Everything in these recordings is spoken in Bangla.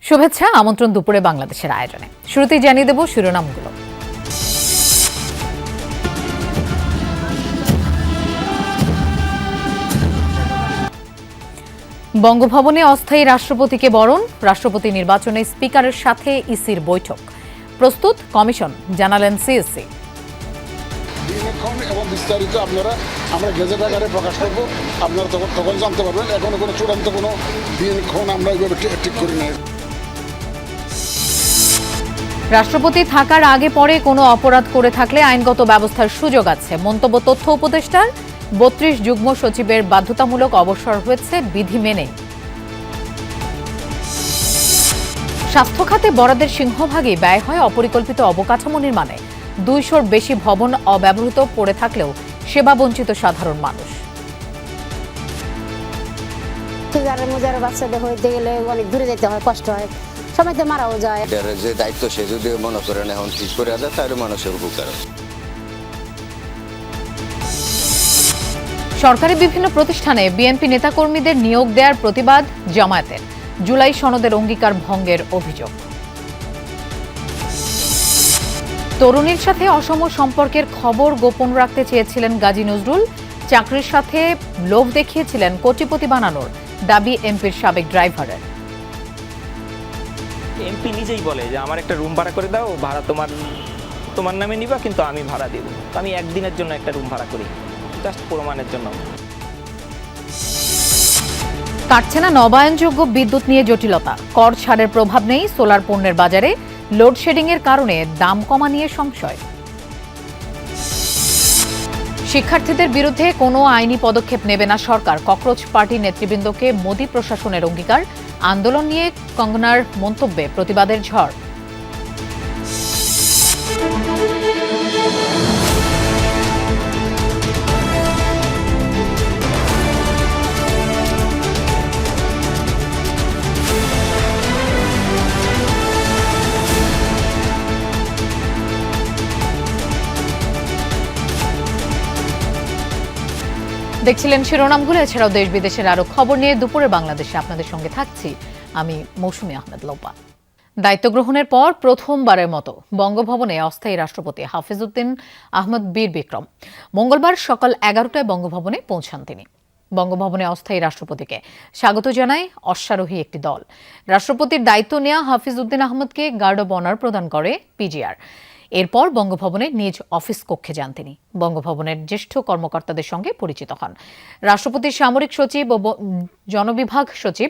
শুভেচ্ছা আমন্ত্রণ দুপুরে বাংলাদেশের আয়োজনে। শুরুতেই জানিয়ে দেব শিরোনামগুলো। বঙ্গভবনে অস্থায়ী রাষ্ট্রপতিকে বরণ, রাষ্ট্রপতি নির্বাচনে স্পিকারের সাথে ইসির বৈঠক। প্রস্তুত কমিশন, জানালেন সিএসসি। এবং বিস্তারিত আমরা গেজেট আকারে প্রকাশ করব, আপনারা তখন জানতে পারবেন। এখনো কোনো চূড়ান্ত কোনো দিনক্ষণ আমরা এইভাবে ঠিক করি নাই। রাষ্ট্রপতি থাকার আগে পরে কোনো অপরাধ করে থাকলে আইনগত ব্যবস্থার সুযোগ আছে, মন্তব্য তথ্য উপদেষ্টার। ৩২ যুগ্ম সচিবের বাধ্যতামূলক অবসর হয়েছে বিধি মেনে। স্বাস্থ্য খাতে বরাদ্দের সিংহভাগই ব্যয় হয় অপরিকল্পিত অবকাঠামো নির্মাণে। ২০০-র বেশি ভবন অব্যবহৃত পড়ে থাকলেও সেবা বঞ্চিত সাধারণ মানুষ। মুজার বাচ্চাদের হইতে গেলে অনেক দূরে যেতে হয়, কষ্ট হয়, সময়তে মারাও যায়। যে দায়িত্ব সে যদি মনে করেন এখন ঠিক করে যায় তাহলে মানুষের উপকার। সরকারি বিভিন্ন প্রতিষ্ঠানে বিএনপি নেতাকর্মীদের নিয়োগ দেওয়ার প্রতিবাদ জামায়াতের। জুলাই সনদের অঙ্গীকার ভঙ্গের অভিযোগ। তরুণীর সাথে অসম সম্পর্কের খবর গোপন রাখতে চেয়েছিলেন গাজী নজরুল। চাকরির সাথে লোভ দেখিয়েছিলেন কোটিপতি বানানোর দাবি এমপির সাবেক ড্রাইভারের। এমপি নিজেই বলে যে আমার একটা রুম ভাড়া করে দাও, ভাড়া তোমার নামে নিবা, কিন্তু আমি ভাড়া দেব। তো আমি একদিনের জন্য একটা রুম ভাড়া করি, জাস্ট প্রমাণের জন্য। কাটছে না নবায়নযোগ্য বিদ্যুৎ নিয়ে জটিলতা। কর ছাড়ের প্রভাব নেই সোলার পণ্যের বাজারে। লোডশেডিং এর কারণে দাম কমা নিয়ে সংশয়। শিক্ষার্থীদের বিরুদ্ধে কোনো আইনি পদক্ষেপ নেবে না সরকার। ককরোচ পার্টি নেতৃবৃন্দকে মোদী প্রশাসনের অঙ্গীকার। আন্দোলন নিয়ে কঙ্গনার মন্তব্যে প্রতিবাদের ঝড়। দেখছিলেন শিরোনামগুলো। এছাড়াও দেশ বিদেশের আরো খবর নিয়ে দুপুরে বাংলাদেশে আপনাদের সঙ্গে থাকছি আমি মৌসুমী আহমেদ লোপা। দায়িত্ব গ্রহণের পর প্রথমবারের মতো বঙ্গভবনে অস্থায়ী রাষ্ট্রপতি হাফিজউদ্দিন আহমেদ বীর বিক্রম মঙ্গলবার সকাল 11টায় বঙ্গভবনে পৌঁছান তিনি। বঙ্গভবনে অস্থায়ী রাষ্ট্রপতিকে স্বাগত জানায় অশ্বারোহী একটি দল। রাষ্ট্রপতির দায়িত্ব নেওয়া হাফিজউদ্দিন আহমেদকে গার্ড অব অনার প্রদান করে পিজিআর। এরপর বঙ্গভবনের নিজ অফিস কক্ষে যান তিনি। বঙ্গভবনের জ্যেষ্ঠ কর্মকর্তাদের সঙ্গে পরিচিত হন। রাষ্ট্রপতির সামরিক সচিব ও জনবিভাগ সচিব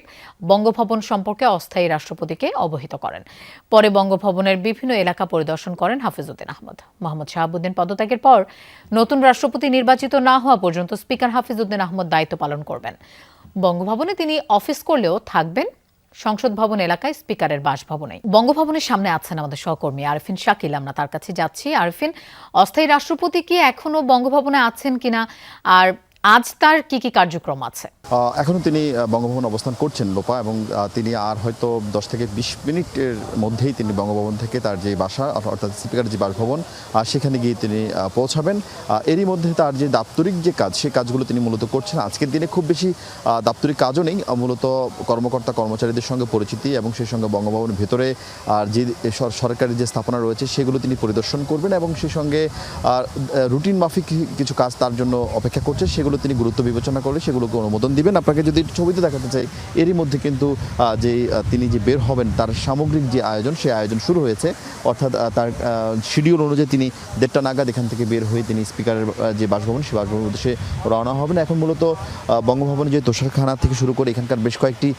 বঙ্গভবন সম্পর্কে অস্থায়ী রাষ্ট্রপতিকে অবহিত করেন। পরে বঙ্গভবনের বিভিন্ন এলাকা পরিদর্শন করেন হাফিজউদ্দিন আহমেদ। মোহাম্মদ শাহাবুদ্দিন পদত্যাগের পর নতুন রাষ্ট্রপতি নির্বাচিত না হওয়া পর্যন্ত স্পিকার হাফিজউদ্দিন আহমেদ দায়িত্ব পালন করবেন। বঙ্গভবনে তিনি অফিস করলেও থাকবেন সংসদ ভবন এলাকায় স্পিকারের বাসভবনে। বঙ্গভবনের সামনে আছেন আমাদের সহকর্মী আরিফিন শাকিল। আমরা তার কাছে যাচ্ছি। আরিফিন, অস্থায়ী রাষ্ট্রপতি কি এখনো বঙ্গভবনে আছেন কিনা, আর আজ তার কি কি কার্যক্রম আছে? এখনও তিনি বঙ্গভবন অবস্থান করছেন লোপা, এবং তিনি আর হয়তো 10 থেকে 20 মিনিটের মধ্যেই তিনি বঙ্গভবন থেকে তার যে বাসা অর্থাৎ স্পিকারের যে বাসভবন সেখানে গিয়ে তিনি পৌঁছাবেন। এরই মধ্যে তার যে দাপ্তরিক যে কাজ সেই কাজগুলো তিনি মূলত করছেন। আজকের দিনে খুব বেশি দাপ্তরিক কাজও নেই, মূলত কর্মকর্তা কর্মচারীদের সঙ্গে পরিচিতি এবং সেই সঙ্গে বঙ্গভবনের ভেতরে আর যে সরকারি যে স্থাপনা রয়েছে সেগুলো তিনি পরিদর্শন করবেন, এবং সেই সঙ্গে রুটিন মাফিক কিছু কাজ তার জন্য অপেক্ষা করছে, সেগুলো তিনি গুরুত্ব বিবেচনা করে সেগুলোকে অনুমোদন দিবেন। আপনাকে যদি ছবিতে দেখাতে চাই, এরই মধ্যে কিন্তু তিনি যে বের হবেন তার সামগ্রিক যে আয়োজন সেই আয়োজন শুরু হয়েছে। অর্থাৎ তার শিডিউল অনুযায়ী তিনি 1:30 নাগাদ এখান থেকে বের হয়ে তিনি স্পিকারের যে বাসভবন সেই বাসভবনের উদ্দেশ্যে রওনা হবেন। এখন মূলত বঙ্গভবনের যে তোষারখানা থেকে শুরু করে এখানকার বেশ কয়েকটি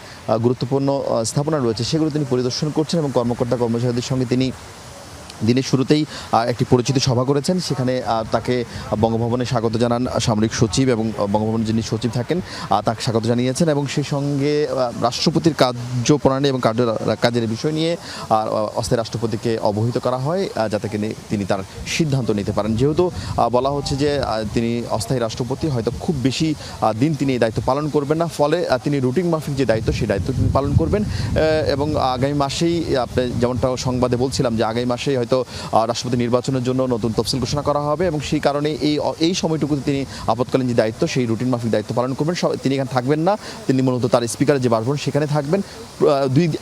গুরুত্বপূর্ণ স্থাপনা রয়েছে সেগুলো তিনি পরিদর্শন করছেন, এবং কর্মকর্তা কর্মচারীদের সঙ্গে তিনি দিনের শুরুতেই একটি পরিচিতি সভা করেছেন। সেখানে তাকে বঙ্গভবনে স্বাগত জানান সামরিক সচিব, এবং বঙ্গভবনের যিনি সচিব থাকেন তাকে স্বাগত জানিয়েছেন, এবং সেই সঙ্গে রাষ্ট্রপতির কার্যপ্রণালী এবং কাজের বিষয় নিয়ে অস্থায়ী রাষ্ট্রপতিকে অবহিত করা হয়, যাতে তিনি তার সিদ্ধান্ত নিতে পারেন। যেহেতু বলা হচ্ছে যে তিনি অস্থায়ী রাষ্ট্রপতি, হয়তো খুব বেশি দিন তিনি এই দায়িত্ব পালন করবেন না, ফলে তিনি রুটিন মাফিক যে দায়িত্ব সেই দায়িত্ব তিনি পালন করবেন। এবং আগামী মাসেই যেমনটা সংবাদে বলছিলাম যে আগামী মাসেই হয়তো রাষ্ট্রপতি নির্বাচনের জন্য নতুন তফসিল ঘোষণা করা হবে এবং সেই কারণে এই সময়টুকুতে তিনি আপৎকালীন যে দায়িত্ব সেই রুটিন মাফিক দায়িত্ব পালন করবেন। তিনি এখানে থাকবেন না, তিনি মূলত তার স্পিকারের যে বাসভবন সেখানে থাকবেন।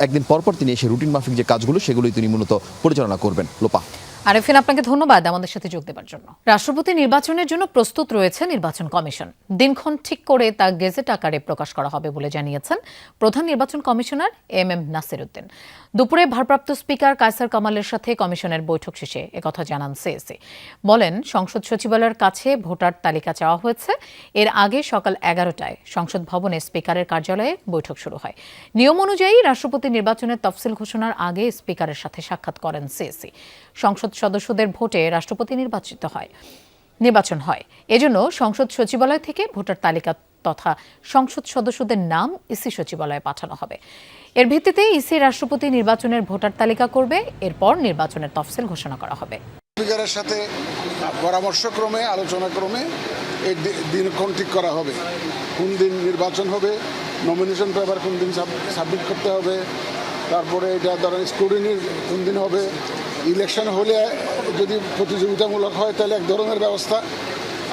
একদিন পর তিনি এসে রুটিন মাফিক যে কাজগুলো সেগুলোই তিনি মূলত পরিচালনা করবেন। লোপা। আরেফিন, আপনাকে ধন্যবাদ আমাদের সাথে যোগ দেওয়ার জন্য। রাষ্ট্রপতি নির্বাচনের জন্য প্রস্তুত রয়েছে নির্বাচন কমিশন। দিনক্ষণ ঠিক করে তা গেজেট আকারে প্রকাশ করা হবে বলে জানিয়েছেন প্রধান নির্বাচন কমিশনার MM নাসির উদ্দিন। দুপুরে ভারপ্রাপ্ত স্পিকার কায়সার কামালের সাথে কমিশনের বৈঠক শেষে একথা জানান সিএসি। বলেন, সংসদ সচিবালয়ের কাছে ভোটার তালিকা চাওয়া হয়েছে। এর আগে সকাল 11টায় সংসদ ভবনে স্পিকারের কার্যালয়ে বৈঠক শুরু হয়। নিয়ম অনুযায়ী রাষ্ট্রপতি নির্বাচনের তফসিল ঘোষণার আগে স্পিকারের সাথে সাক্ষাৎ করেন সিএসি। সংসদ সদস্যদের ভোটে রাষ্ট্রপতি নির্বাচন হয়। এজন্য সংসদ সচিবালয় থেকে ভোটার তালিকা তথা সংসদ সদস্যদের নাম ইসি সচিবালয়ে পাঠানো হবে। এর ভিত্তিতে ইসি রাষ্ট্রপতি নির্বাচনের ভোটার তালিকা করবে। এরপর নির্বাচনের তফসিল ঘোষণা করা হবে। স্পিকারের সাথে পরামর্শক্রমে আলোচনাক্রমে এই দিনক্ষণ ঠিক করা হবে। কোন দিন নির্বাচন হবে, নমিনেশন পেপার কোন দিন সাবমিট করতে হবে, তারপরে এটা ধরেন স্ক্রুটিনির কোন দিন হবে। ইলেকশন হলে যদি প্রতিযোগিতামূলক হয় তাহলে এক ধরনের ব্যবস্থা,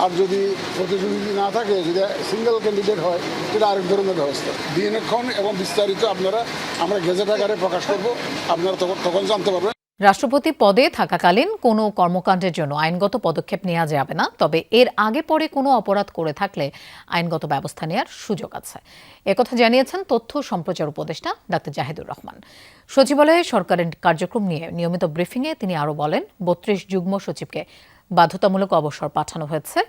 আর যদি প্রতিযোগী না থাকে, যদি সিঙ্গেল ক্যান্ডিডেট হয় সেটা আরেক ধরনের ব্যবস্থা। দিনক্ষণ এবং বিস্তারিত আমরা গেজেট আকারে প্রকাশ করব, আপনারা তখন জানতে পারবেন। রাষ্ট্রপতি পদে থাকাকালীন কোনো কর্মকাণ্ডের জন্য আইনগত পদক্ষেপ নেওয়া যাবে না, তবে এর আগে পরে কোনো অপরাধ করে থাকলে আইনগত ব্যবস্থা নেওয়ার সুযোগ আছে। একথা জানিয়েছেন তথ্য সম্প্রচার উপদেষ্টা ডাক্তার জাহিদুর রহমান। সচিবালয়ে সরকারের কার্যক্রম নিয়ে নিয়মিত ব্রিফিংয়ে তিনি আরও বলেন, 32 যুগ্ম সচিবকে বাধ্যতামূলক অবসর পাঠানো হয়েছে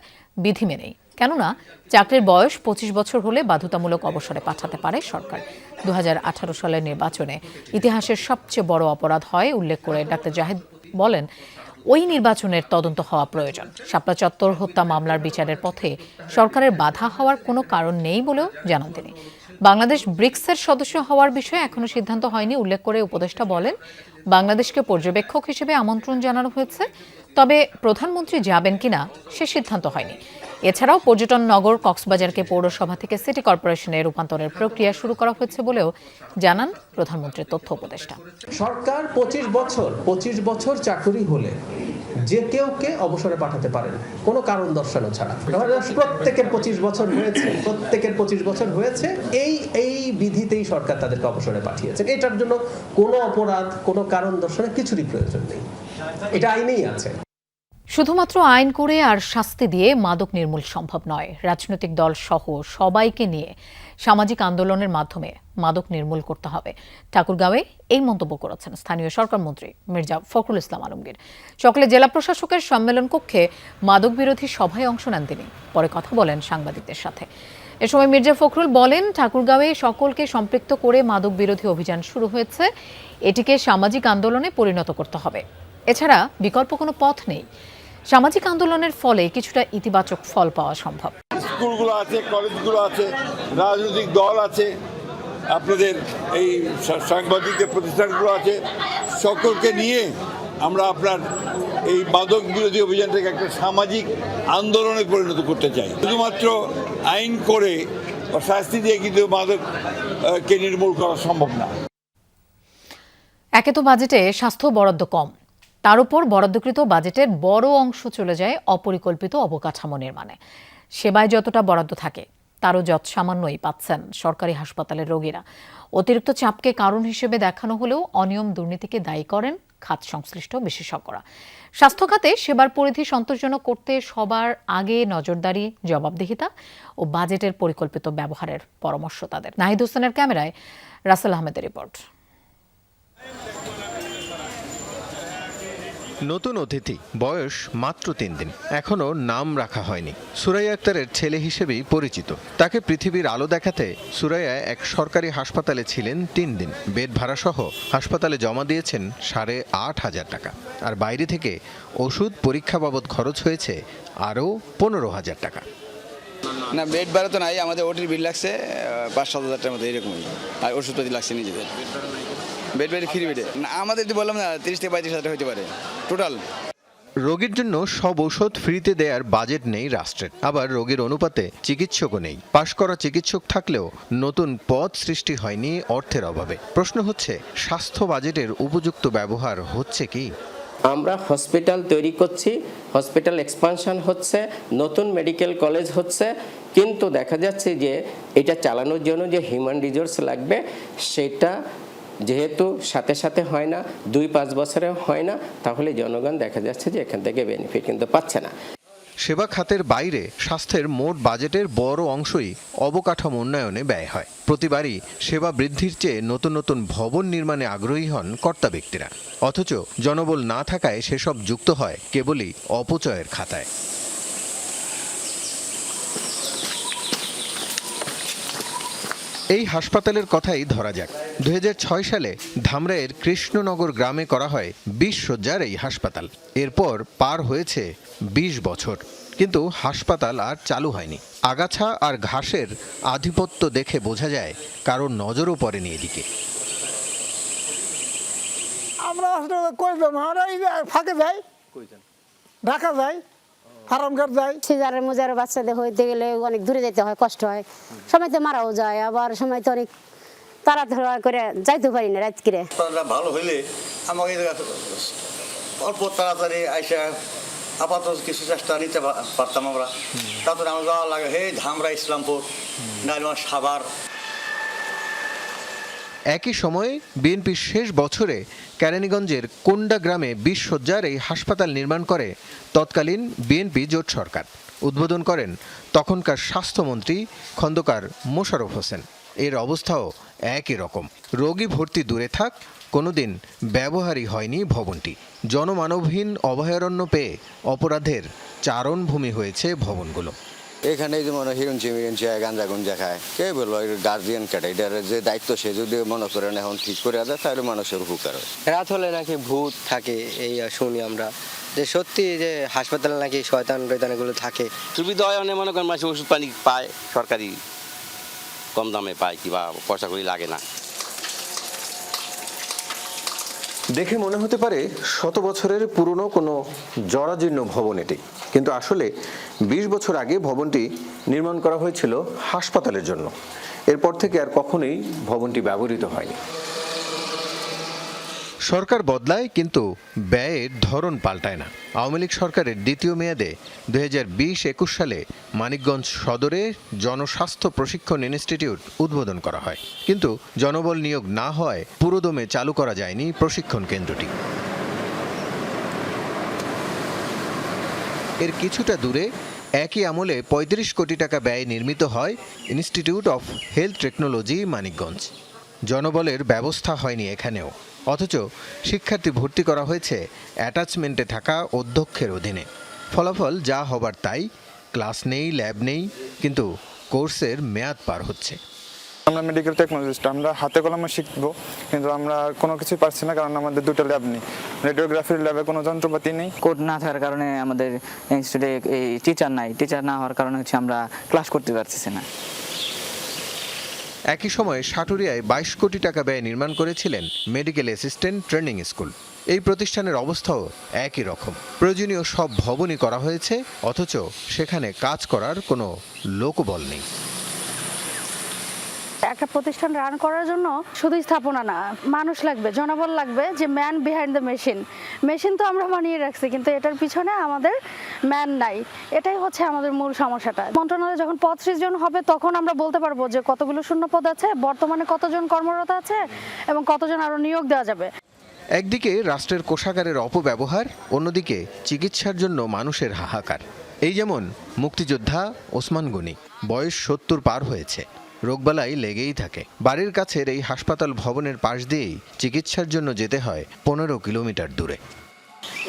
বিধি মেনেই। কেননা চাকরির বয়স 25 বছর হলে বাধ্যতামূলক অবসরে পাঠাতে পারে সরকার। 2018 সালের নির্বাচনে ইতিহাসের সবচেয়ে বড় অপরাধ হয় উল্লেখ করে ডাক্তার জাহিদ বলেন, ওই নির্বাচনের তদন্ত হওয়া প্রয়োজন। শাপলা চত্বর হত্যা মামলার বিচারের পথে সরকারের বাধা হওয়ার কোনো কারণ নেই বলেও জানান তিনি। বাংলাদেশ ব্রিক্সের সদস্য হওয়ার বিষয়ে এখনো সিদ্ধান্ত হয়নি উল্লেখ করে উপদেষ্টা বলেন, বাংলাদেশকে পর্যবেক্ষক হিসেবে আমন্ত্রণ জানানো হয়েছে, তবে প্রধানমন্ত্রী যাবেন কিনা সে সিদ্ধান্ত হয়নি। এছাড়াও পর্যটন নগর কক্সবাজারকে পৌরসভা থেকে সিটি কর্পোরেশনে রূপান্তরের প্রক্রিয়া শুরু করা হয়েছে বলেও জানান প্রধানমন্ত্রীর তথ্য উপদেষ্টা। সরকার 25 বছর চাকরি হলে যে কেউকে অবসরে পাঠাতে পারেন কোনো কারণ দর্শানো ছাড়া। প্রত্যেকের 25 বছর হয়েছে এই বিধিতেই সরকার তাদেরকে অবসরে পাঠিয়েছে। এটার জন্য কোনো অপরাধ, কোনো কারণ দর্শানোর কিছুরই প্রয়োজন নেই, এটা আইনেই আছে। শুধুমাত্র আইন করে আর শাস্তি দিয়ে মাদক নির্মূল সম্ভব নয়। রাজনৈতিক দল সহ সবাইকে নিয়ে সামাজিক আন্দোলনের মাধ্যমে মাদক নির্মূল করতে হবে। ঠাকুরগাঁওয়ে এই মন্তব্য করেছেন স্থানীয় সরকার মন্ত্রী মির্জা ফখরুল ইসলাম আলমগীর। সকালে জেলা প্রশাসকের সম্মেলন কক্ষে মাদক বিরোধী সভায় অংশ নেন তিনি। পরে কথা বলেন সাংবাদিকদের সাথে। এ সময় মির্জা ফখরুল বলেন, ঠাকুরগাঁওয়ে সকলকে সম্পৃক্ত করে মাদক বিরোধী অভিযান শুরু হয়েছে। এটিকে সামাজিক আন্দোলনে পরিণত করতে হবে। এছাড়া বিকল্প কোনো পথ নেই। সামাজিক আন্দোলনের ফলে কিছুটা ইতিবাচক ফল পাওয়া সম্ভব। স্কুলগুলো আছে, কলেজগুলো আছে, রাজনৈতিক দল আছে, আপনাদের এই সাংবাদিকদের প্রতিষ্ঠানগুলো আছে, সকলকে নিয়ে আমরা আপনার এই মাদক বিরোধী অভিযানটাকে একটা সামাজিক আন্দোলনে পরিণত করতে চাই। শুধুমাত্র আইন করে বা শাস্তি দিয়ে কিন্তু মাদককে নির্মূল করা সম্ভব না। একে তো বাজেটে স্বাস্থ্য বরাদ্দ কম, তার উপর বরাদ্দকৃত বাজেটের বড় অংশ চলে যায় অপরিকল্পিত অবকাঠামো নির্মাণে। সেবায় যতটা বরাদ্দ থাকে তারও যৎসামান্যই পাচ্ছেন সরকারি হাসপাতালের রোগীরা। অতিরিক্ত চাপকে কারণ হিসেবে দেখানো হলেও অনিয়ম দুর্নীতিকে দায়ী করেন খাত সংশ্লিষ্ট বিশেষজ্ঞরা। স্বাস্থ্য খাতে সেবার পরিধি সন্তোষজনক করতে সবার আগে নজরদারি, জবাবদিহিতা ও বাজেটের পরিকল্পিত ব্যবহারের পরামর্শ তাদের। নাহিদ হোসেনের ক্যামেরায় রাসেল আহমেদের রিপোর্ট। নতুন অতিথি, বয়স মাত্র 3 দিন, এখনো নাম রাখা হয়নি। সুরাইয়া আক্তারের ছেলে হিসেবেই পরিচিত। তাকে পৃথিবীর আলো দেখাতে সুরাইয়ায় এক সরকারি হাসপাতালে ছিলেন 3 দিন। বেড ভাড়া সহ হাসপাতালে জমা দিয়েছেন 8,500 টাকা। আর বাইরে থেকে ওষুধ পরীক্ষা বাবদ খরচ হয়েছে আরও 15,000 টাকা। না, বেড ভাড়া তো নাই, আমাদের ওটির বিল লাগছে 5-7 হাজার টাকার মতো, এরকমই। আর ওষুধপাতি লাগছে নিজেদের। বেড ফ্রি বেডে আমাদের তো বললাম না, 30 থেকে 35 হাজার হতে পারে টোটাল। রোগীর জন্য সব ঔষধ ফ্রিতে দেওয়ার বাজেট নেই রাষ্ট্রের। আবার রোগীর অনুপাতে চিকিৎসকও নেই। পাশ করা চিকিৎসক থাকলেও নতুন পদ সৃষ্টি হয়নি অর্থের অভাবে। প্রশ্ন হচ্ছে, স্বাস্থ্য বাজেটের উপযুক্ত ব্যবহার হচ্ছে কি? আমরা হসপিটাল তৈরি করছি, হসপিটাল এক্সপানশন হচ্ছে, নতুন মেডিকেল কলেজ হচ্ছে, কিন্তু দেখা যাচ্ছে যে এটা চালানোর জন্য যে হিউম্যান রিসোর্স লাগবে সেটা যেহেতু সাথে সাথে হয় না, 2-5 বছরে হয় না, তাহলে জনগণ দেখা যাচ্ছে যে এখান থেকে বেনিফিট কিন্তু পাচ্ছে না। সেবা খাতের বাইরে স্বাস্থ্যের মোট বাজেটের বড় অংশই অবকাঠামো উন্নয়নে ব্যয় হয়। প্রতিবারই সেবা বৃদ্ধির চেয়ে নতুন নতুন ভবন নির্মাণে আগ্রহী হন কর্তা ব্যক্তিরা, অথচ জনবল না থাকায় সেসব যুক্ত হয় কেবলই অপচয়ের খাতায়। এই হাসপাতালের কথাই ধরা যাক। 2006 সালে ধামরাইয়ের কৃষ্ণনগর গ্রামে করা হয় 20 শয্যার এই হাসপাতাল। এরপর পার হয়েছে 20 বছর, কিন্তু হাসপাতাল আর চালু হয়নি। আগাছা আর ঘাসের আধিপত্য দেখে বোঝা যায় কারোর নজরও পড়েনি এদিকে। আমরা ফাঁকে যাই, ঢাকা যাই, ফার্মঘাট যাই। সিজারের মুজারের বাচ্চাদের হইতে গেলে অনেক দূরে যেতে হয়, কষ্ট হয়, সময়তে মারাও যায়, আবার সময়তে অনেক তাড়াতাড়ি করে যাইতে পারি না রাত করে। ভালো হইলে আমাকে অল্প তাড়াতাড়ি আইসা আপাতত কিছু চেষ্টা নিতে পারতাম আমরা। তারপরে আমার যাওয়া লাগে ধামরা, ইসলামপুর, নাইলমা, সাভার। একই সময়ে বিএনপির শেষ বছরে কেরানীগঞ্জের কোন্ডা গ্রামে 20 শয্যার এই হাসপাতাল নির্মাণ করে তৎকালীন বিএনপি জোট সরকার। উদ্বোধন করেন তখনকার স্বাস্থ্যমন্ত্রী খন্দকার মোশাররফ হোসেন। এর অবস্থাও একই রকম। রোগী ভর্তি দূরে থাক, কোনোদিন ব্যবহারই হয়নি ভবনটি। জনমানবহীন অভয়ারণ্য পেয়ে অপরাধের চারণভূমি হয়েছে ভবনগুলো। এখানে যেমন হিরঞ্চি মিরঞ্চি গাঞ্জা গুঞ্জা খায়, কে বলবো গার্জিয়ান কেটে, এটার যে দায়িত্ব সে যদি মনে করেন এখন ঠিক করে দেয় তাহলে মানুষের উপকার হয়। রাত হলে নাকি ভূত থাকে, এই শুনি আমরা, যে সত্যি যে হাসপাতালে নাকি শয়তান টয়তানগুলো থাকে। সুবিধা হয় অনেক, মনে করেন মানুষ ওষুধ পানি পায় সরকারি, কম দামে পায়, কিংবা পয়সা করি লাগে না। দেখে মনে হতে পারে 100 বছরের পুরনো কোনো জরাজীর্ণ ভবন এটি, কিন্তু আসলে 20 বছর আগে ভবনটি নির্মাণ করা হয়েছিল হাসপাতালের জন্য। এরপর থেকে আর কখনোই ভবনটি ব্যবহৃত হয়নি। সরকার বদলায়, কিন্তু ব্যয়ের ধরন পাল্টায় না। আওয়ামী লীগ সরকারের দ্বিতীয় মেয়াদে 2020-21 সালে মানিকগঞ্জ সদরে জনস্বাস্থ্য প্রশিক্ষণ ইনস্টিটিউট উদ্বোধন করা হয়, কিন্তু জনবল নিয়োগ না হওয়ায় পুরোদমে চালু করা যায়নি প্রশিক্ষণ কেন্দ্রটি। এর কিছুটা দূরে একই আমলে 35 কোটি টাকা ব্যয়ে নির্মিত হয় institute of health technology Manikganj. জনবলের ব্যবস্থা হয়নি এখানেও, অথচ শিক্ষার্থী ভর্তি করা হয়েছে অ্যাটাচমেন্টে থাকা অধ্যক্ষের অধীনে। ফলাফল যা হবার তাই, ক্লাস নেই, ল্যাব নেই, কিন্তু কোর্সের মেয়াদ পার হচ্ছে। আমরা মেডিকেল টেকনোলজিস্ট, আমরা হাতে কলমে শিখবো, কিন্তু আমরা কোনো কিছুই পারছি না, কারণ আমাদের 2টা ল্যাব নেই। রেডিওগ্রাফির ল্যাবে কোনো যন্ত্রপাতি নেই। কোড না থাকার কারণে আমাদের ইনস্টিটিউটে এই টিচার নাই, টিচার না হওয়ার কারণে আমরা ক্লাস করতে পারতেছি না। একই সময়ে সাটুরিয়ায় 22 কোটি টাকা ব্যয়ে নির্মাণ করেছিলেন মেডিকেল অ্যাসিস্ট্যান্ট ট্রেনিং স্কুল। এই প্রতিষ্ঠানের অবস্থাও একই রকম। প্রয়োজনীয় সব ভবনই করা হয়েছে, অথচ সেখানে কাজ করার কোনো লোকবল নেই। একটা প্রতিষ্ঠান রান করার জন্য শুধু স্থাপনা না, মানুষ লাগবে, জনবল লাগবে, যে man behind the machine. Machine তো আমরা বানিয়ে রাখছি, কিন্তু এটার পিছনে আমাদের ম্যান নাই। এটাই হচ্ছে আমাদের মূল সমস্যাটা। মন্ত্রণালয়ে যখন পদ সৃজন হবে তখন আমরা বলতে পারবো যে কতগুলো শূন্য পদ আছে, বর্তমানে কতজন কর্মরত আছে এবং কতজন আরো নিয়োগ দেওয়া যাবে। একদিকে রাষ্ট্রের কোষাগারের অপব্যবহার, অন্যদিকে চিকিৎসার জন্য মানুষের হাহাকার। এই যেমন মুক্তিযোদ্ধা ওসমান গনি, বয়স 70 পার হয়েছে, রোগবালাই লেগেই থাকে। বাড়ির কাছের এই হাসপাতাল ভবনের পাশ দিয়েই চিকিৎসার জন্য যেতে হয় 15 কিলোমিটার দূরে।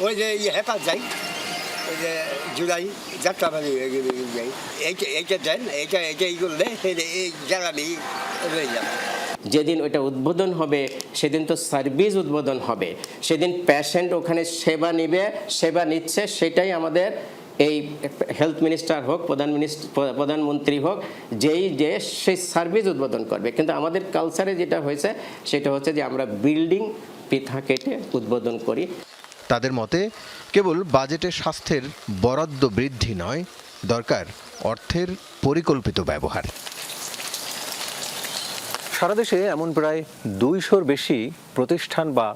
ওই যে হেপাত যাই, ওই যে জুলাই যাত্রাবাড়ি যাই, এইটা দেন, এইটা এই করলে এই জ্বালানি রয়ে যাবে। যেদিন ওইটা উদ্বোধন হবে সেদিন তো সার্ভিস উদ্বোধন হবে, সেদিন পেশেন্ট ওখানে সেবা নিবে, সেবা নিচ্ছে, সেটাই আমাদের এই হেলথ মিনিস্টার হোক, প্রধানমন্ত্রী হোক, যেই যে সেই সার্ভিস উদ্বোধন করবে। কিন্তু আমাদের কালচারে যেটা হয়েছে সেটা হচ্ছে যে আমরা বিল্ডিং পৃথা কেটে উদ্বোধন করি। তাদের মতে কেবল বাজেটে স্বাস্থ্যের বরাদ্দ বৃদ্ধি নয়, দরকার অর্থের পরিকল্পিত ব্যবহার। সারা দেশে এমন প্রায় 200-র বেশি প্রতিষ্ঠান বা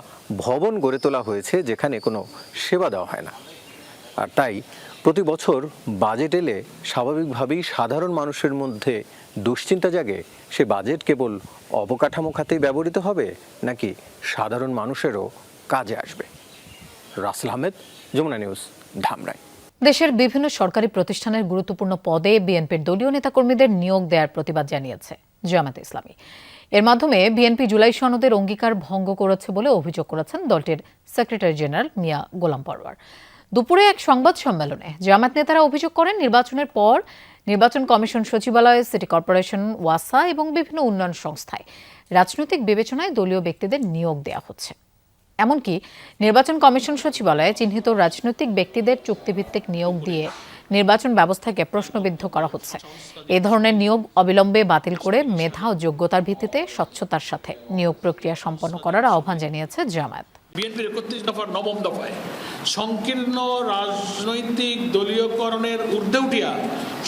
ভবন গড়ে তোলা হয়েছে যেখানে কোনো সেবা দেওয়া হয় না। আর তাই প্রতি বছর বাজেট এলে স্বাভাবিকভাবেই সাধারণ মানুষের মধ্যে দুশ্চিন্তা জাগে, সে বাজেট কেবল অবকাঠামো খাতেই ব্যবহৃত হবে নাকি সাধারণ মানুষেরও কাজে আসবে। রাসেল আহমেদ, যমুনা নিউজ, ধামরাই। দেশের বিভিন্ন সরকারি প্রতিষ্ঠানের গুরুত্বপূর্ণ পদে বিএনপির দলীয় নেতাকর্মীদের নিয়োগ দেওয়ার প্রতিবাদ জানিয়েছে জামায়াতে ইসলামী। এর মাধ্যমে বিএনপি জুলাই সনদের অঙ্গীকার ভঙ্গ করেছে বলে অভিযোগ করেছেন দলটির সেক্রেটারি জেনারেল মিয়া গোলাম পরওয়ার। দুপুরে এক সংবাদ সম্মেলনে জামায়াত নেতারা অভিযোগ করেন, নির্বাচনের পর নির্বাচন কমিশন, সচিবালয়, সিটি কর্পোরেশন, ওয়াসা এবং বিভিন্ন উন্নয়ন সংস্থায় রাজনৈতিক বিবেচনায় দলীয় ব্যক্তিদের নিয়োগ দেওয়া হচ্ছে। এমনকি নির্বাচন কমিশন সচিবালয়ে চিহ্নিত রাজনৈতিক ব্যক্তিদের চুক্তিভিত্তিক নিয়োগ দিয়ে নির্বাচন ব্যবস্থাকে প্রশ্নবিদ্ধ করা হচ্ছে। এ ধরনের নিয়োগ অবিলম্বে বাতিল করে মেধা ও যোগ্যতার ভিত্তিতে স্বচ্ছতার সাথে নিয়োগ প্রক্রিয়া সম্পন্ন করার আহ্বান জানিয়েছে জামায়াত। বিএনপির 31 দফার 9ম দফায় সংকীর্ণ রাজনৈতিক দলীয়করণের ঊর্ধ্বে উঠিয়া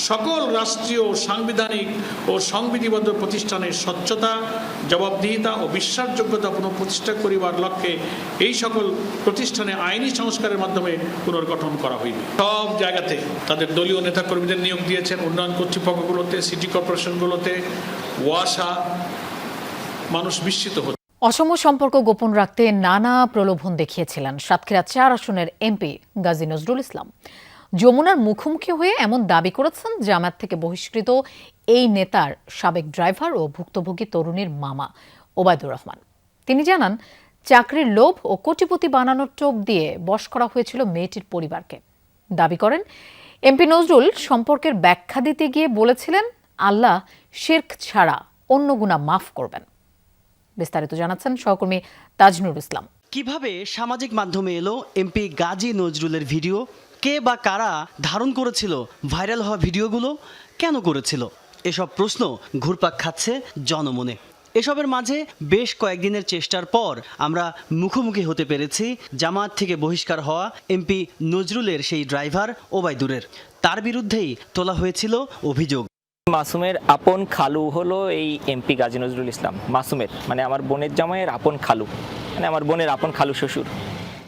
সকল রাষ্ট্রীয়, সাংবিধানিক ও সংবিধিবদ্ধ প্রতিষ্ঠানের স্বচ্ছতা, জবাবদিহিতা ও বিশ্বাসযোগ্যতা পুনঃপ্রতিষ্ঠা করিবার লক্ষ্যে এই সকল প্রতিষ্ঠানে আইনি সংস্কারের মাধ্যমে পুনর্গঠন করা হইবে। সব জায়গাতে তাদের দলীয় নেতাকর্মীদের নিয়োগ দিয়েছেন, উন্নয়ন কর্তৃপক্ষগুলোতে, সিটি কর্পোরেশনগুলোতে, ওয়াসা। মানুষ বিস্মিত হচ্ছে। অসম সম্পর্ক গোপন রাখতে নানা প্রলোভন দেখিয়েছিলেন সাতক্ষীরা 4 আসনের এমপি গাজী নজরুল ইসলাম। যমুনার মুখোমুখি হয়ে এমন দাবি করেছেন জামায়াত থেকে বহিষ্কৃত এই নেতার সাবেক ড্রাইভার ও ভুক্তভোগী তরুণীর মামা ওবায়দুর রহমান। তিনি জানান, চাকরির লোভ ও কোটিপতি বানানোর টোপ দিয়ে বশ করা হয়েছিল মেয়েটির পরিবারকে। দাবি করেন, এমপি নজরুল সম্পর্কের ব্যাখ্যা দিতে গিয়ে বলেছিলেন, আল্লাহ শিরক ছাড়া অন্য গুনাহ মাফ করবেন। বিস্তারিত জানাচ্ছেন সহকর্মী তাজনুর ইসলাম। কিভাবে সামাজিক মাধ্যমে এলো এমপি গাজী নজরুলের ভিডিও? কে বা কারা ধারণ করেছিল ভাইরাল হওয়া ভিডিওগুলো? কেন করেছিল? এসব প্রশ্ন ঘুরপাক খাচ্ছে জনমনে। এসবের মাঝে বেশ কয়েকদিনের চেষ্টার পর আমরা মুখোমুখি হতে পেরেছি জামায়াত থেকে বহিষ্কার হওয়া এমপি নজরুলের সেই ড্রাইভার ওবায়দুরের। তার বিরুদ্ধেই তোলা হয়েছিল অভিযোগ। মাসুমের আপন খালু হলো এই এমপি গাজী নজরুল ইসলাম। মাসুমের মানে আমার বোনের জামাইয়ের আপন খালু, মানে আমার বোনের আপন খালু শ্বশুর।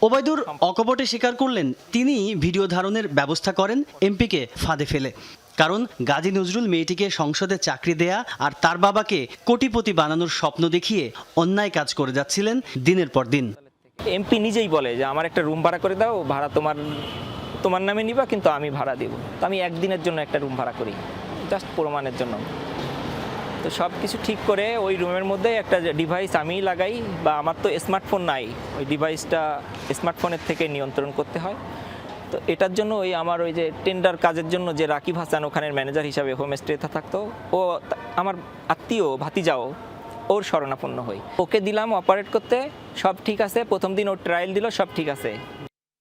ওবায়দুর অকপটে স্বীকার করলেন তিনি ভিডিও ধারণের ব্যবস্থা করেন এমপিকে ফাঁদে ফেলে। কারণ গাজী নজরুল মেয়েটিকে সংসদে চাকরি দেয়া আর তার বাবাকে কোটিপতি বানানোর স্বপ্ন দেখিয়ে অন্যায় কাজ করে যাচ্ছিলেন দিনের পর দিন। এমপি নিজেই বলে যে আমার একটা রুম ভাড়া করে দাও, ভাড়া তোমার নামে নিবা, কিন্তু আমি ভাড়া দিব। তো আমি একদিনের জন্য একটা রুম ভাড়া করি, জাস্ট প্রমাণের জন্য। তো সব কিছু ঠিক করে ওই রুমের মধ্যে একটা ডিভাইস আমি লাগাই, বা আমার তো স্মার্টফোন নাই, ওই ডিভাইসটা স্মার্টফোনের থেকে নিয়ন্ত্রণ করতে হয়। তো এটার জন্য ওই আমার ওই যে টেন্ডার কাজের জন্য যে রাকিব হাসান ওখানের ম্যানেজার হিসাবে হোমস্টেতে থাকতো, ও আমার আত্মীয় ভাতিজাও, ওর শরণাপন্ন হই। ওকে দিলাম অপারেট করতে, সব ঠিক আছে। প্রথম দিন ও ট্রায়াল দিল, সব ঠিক আছে।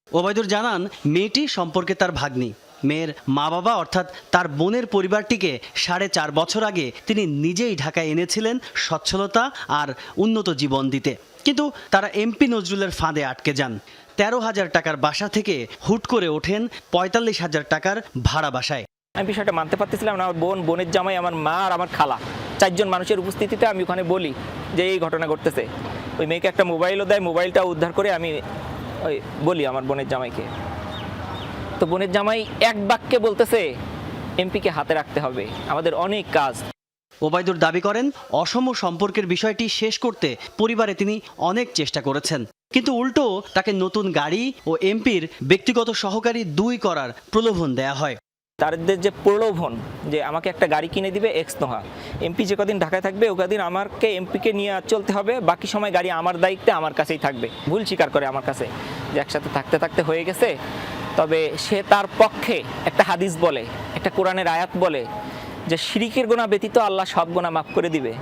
ওবায়দুর জানান, মেয়েটি সম্পর্কে তার ভাগ্নি। মেয়ের মা বাবা অর্থাৎ তার বোনের পরিবারটিকে 4.5 বছর আগে তিনি নিজেই ঢাকায় এনেছিলেন সচ্ছলতা আর উন্নত জীবন দিতে। কিন্তু তারা এমপি নজরুলের ফাঁদে আটকে যান। 13,000 টাকার বাসা থেকে হুট করে ওঠেন 45,000 টাকার ভাড়া বাসায়। আমি বিষয়টা মানতে পারতেছিলাম না। আমার বোনের জামাই, আমার মা আর আমার খালা, 4 জন মানুষের উপস্থিতিতে আমি ওখানে বলি যে এই ঘটনা ঘটতেছে। ওই মেয়েকে একটা মোবাইলও দেয়, মোবাইলটা উদ্ধার করে আমি ওই বলি আমার বোনের জামাইকে। তো বোনের জামাই এক বাক্যে বলতেছে এমপিকে হাতে রাখতে হবে, আমাদের অনেক কাজ। ওবায়দুর দাবি করেন, অসম সম্পর্কের বিষয়টি শেষ করতে পরিবারে তিনি অনেক চেষ্টা করেছেন, কিন্তু উল্টো তাকে নতুন গাড়ি ও এমপির ব্যক্তিগত সহকারী 2 করার প্রলোভন দেয়া হয়। তাদের যে প্রলোভন যে আমাকে একটা গাড়ি কিনে দিবে এক্স নোহা, এমপি যে কদিন ঢাকায় থাকবে ও কদিন আমাকে এমপিকে নিয়ে চলতে হবে, বাকি সময় গাড়ি আমার দায়িত্বে, আমার কাছেই থাকবে। ভুল স্বীকার করে আমার কাছে যে একসাথে থাকতে থাকতে হয়ে গেছে। তবে সে তার পক্ষে একটা হাদিস বলে, একটা কোরআনের আয়াত বলে যে শিরিকের গুনাহ ব্যতীত আল্লাহ সব গুনাহ মাফ করে দিবে।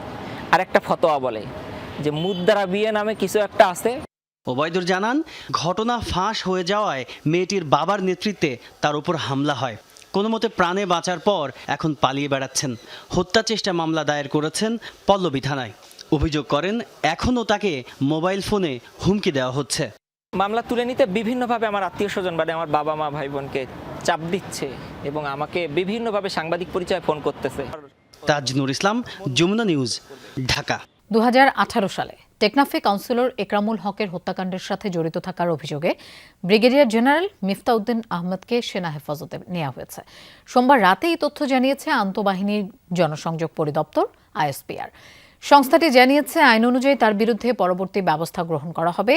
আর একটা ফতোয়া বলে যে মুদ্দারা বিয়ে নামে কিছু একটা আছে। ওবায়দুর জানান, ঘটনা ফাঁস হয়ে যাওয়ায় মেয়েটির বাবার নেতৃত্বে তার উপর হামলা হয়। কোনো মতে প্রাণে বাঁচার পর এখন পালিয়ে বেড়াচ্ছেন। হত্যা চেষ্টা মামলা দায়ের করেছেন পল্লবী থানায়। অভিযোগ করেন, এখনও তাকে মোবাইল ফোনে হুমকি দেওয়া হচ্ছে। মামলা তুলে নিতে বিভিন্নভাবে আমার আত্মীয় স্বজন মানে আমার বাবা মা ভাই বোনকে চাপ দিচ্ছে এবং আমাকে বিভিন্নভাবে সাংবাদিক পরিচয়ে ফোন করতেছে। তাজনুর ইসলাম, যমুনা নিউজ, ঢাকা। 2018 সালে টেকনাফে কাউন্সিলর একরামুল হকের হত্যাকাণ্ডের সাথে জড়িত থাকার অভিযোগে ব্রিগেডিয়ার জেনারেল মিফতাউদ্দিন আহমেদকে সেনা হেফাজতে নেওয়া হয়েছে। সোমবার রাতে এই তথ্য জানিয়েছে আন্তঃবাহিনীর জনসংযোগ পরিদপ্তর আইএসপিআর। সংস্থাটি জানিয়েছে, আইন অনুযায়ী তার বিরুদ্ধে পরবর্তী ব্যবস্থা গ্রহণ করা হবে।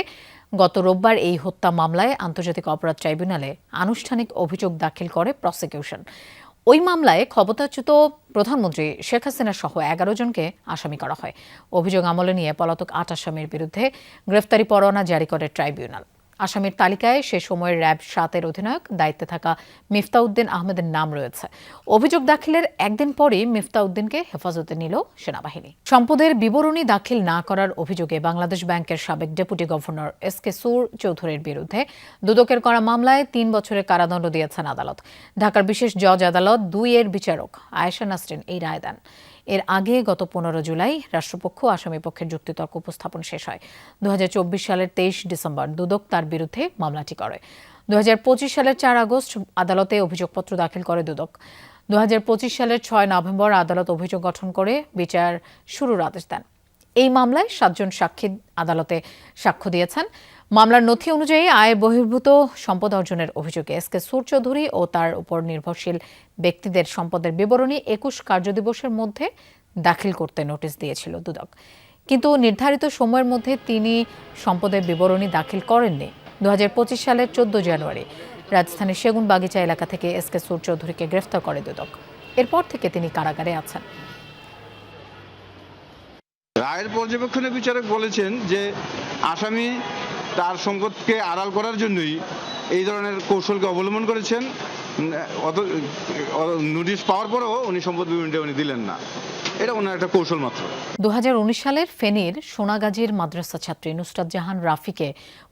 গত রোববার এই হত্যা মামলায় আন্তর্জাতিক অপরাধ ট্রাইব্যুনালে আনুষ্ঠানিক অভিযোগ দাখিল করে প্রসিকিউশন। ওই মামলায় ক্ষমতাচ্যুত প্রধানমন্ত্রী শেখ হাসিনা সহ 11 জনকে আসামি করা হয়। অভিযোগ আমলে নিয়ে পলাতক 8 আসামির বিরুদ্ধে গ্রেফতারি পরোয়ানা জারি করে ট্রাইব্যুনাল। আসামির তালিকায় সে সময়ের র্যাব 7-এর অধিনায়ক দায়িত্বে থাকা মিফতাউদ্দিন আহমেদের নাম রয়েছে। অভিযোগ দাখিলের একদিন পরই মিফতাউদ্দিনকে হেফাজতে নিল সেনাবাহিনী। সম্পদের বিবরণী দাখিল না করার অভিযোগে বাংলাদেশ ব্যাংকের সাবেক ডেপুটি গভর্নর এসকে সুর চৌধুরীর বিরুদ্ধে দুদকের করা মামলায় 3 বছরের কারাদণ্ড দিয়েছেন আদালত। ঢাকার বিশেষ জজ আদালত 2-এর বিচারক আয়েশা নাসরিন এই রায় দেন। এর আগে গত 15 জুলাই রাষ্ট্রপক্ষ আসামি পক্ষের যুক্তিতর্ক উপস্থাপন শেষ হয়। 2024 সালের 23 ডিসেম্বর দুদক তার বিরুদ্ধে মামলাটি করে। 2025 সালের 4 আগস্ট আদালতে অভিযোগপত্র দাখিল করে দুদক। 2025 সালের 6 নভেম্বর আদালত অভিযোগ গঠন করে বিচার শুরুর আদেশ দেন। এই মামলায় 7 জন সাক্ষী আদালতে সাক্ষ্য দিয়েছেন। মামলার নথি অনুযায়ী আয় বহির্ভূত সম্পদ অর্জনের অভিযোগে এসকে সুর চৌধুরী ও তার উপর নির্ভরশীল ব্যক্তিদের সম্পদের বিবরণী 21 কার্যদিবসের মধ্যে দাখিল করতে নোটিশ দিয়েছিল দুদক, কিন্তু নির্ধারিত সময়ের মধ্যে তিনি সম্পদের বিবরণী দাখিল করেননি। 2025 সালের 14 জানুয়ারি রাজধানীর সেগুনবাগিচা এলাকা থেকে এসকে সুর চৌধুরীকে গ্রেফতার করে দুদক। এরপর থেকে তিনি কারাগারে আছেন। রায়ের পর্যবেক্ষণে বিচারক বলেছেন যে আসামি তার সম্পদকে আড়াল করার জন্যই এই ধরনের কৌশলকে অবলম্বন করেছেন। নোটিশ পাওয়ার পরেও উনি সম্পদ বিবরণীটা উনি দিলেন না, এটা ওনার একটা কৌশল মাত্র। 2019 সালের ফেনীর সোনাগাজীর মাদ্রাসা ছাত্রী নুসরাত জাহান রাফিকে